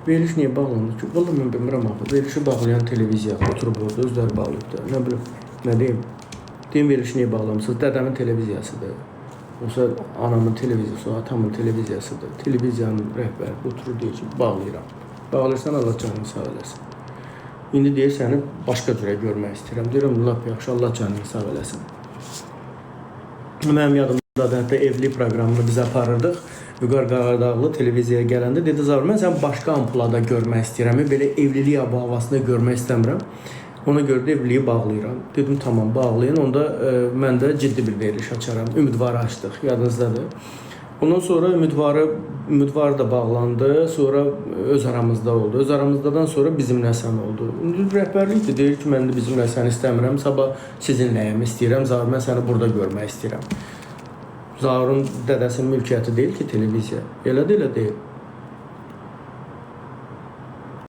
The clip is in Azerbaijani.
Veriliş niyə bağlandı ki? Vallahi mən bilmirəm axı. Verilişi bağlayan televiziya oturub orada özləri bağlayıb da. Nə bilim, nə deyim? Deyim veriliş niyə bağlamısınız? Dədəmin televiziyasıdır. Yoxsa anamın televiziyası, atamın televiziyasıdır. Televiziyanın rəhbəri oturur deyir ki, bağlayıram. Bağlayırsan Allah canını sağ eləsin. İndi deyir səni başqa cürə görmək istəyirəm. Deyirəm lap yaxşı, Allah canını sağ eləsin. Mənim yadımdadır, hətta evli proqramını biz aparırdıq. Vüqar Qaradağlı televiziyaya gələndə dedi, Zaur, mən səni başqa ampulada görmək istəyirəm. Belə evlilik havasını görmək istəmirəm. Ona görə də evliliyi bağlayıram. Dedim, tamam, bağlayın. Onda mən də ciddi bir veriliş açaram. Ümidvarı açdıq, yadınızdadır. Ondan sonra ümidvar da bağlandı. Sonra öz aramızda oldu. Öz aramızdadan sonra bizimlə sən oldu. Rəhbərlikdir, deyir ki, mən də bizimlə sən istəmirəm. Sabah sizinləyəm istəyirəm. Zaur, mən səni burada görmək istəyirəm. Zaurun dədəsinin mülkiyyəti deyil ki, televiziya. Elə də elə deyil.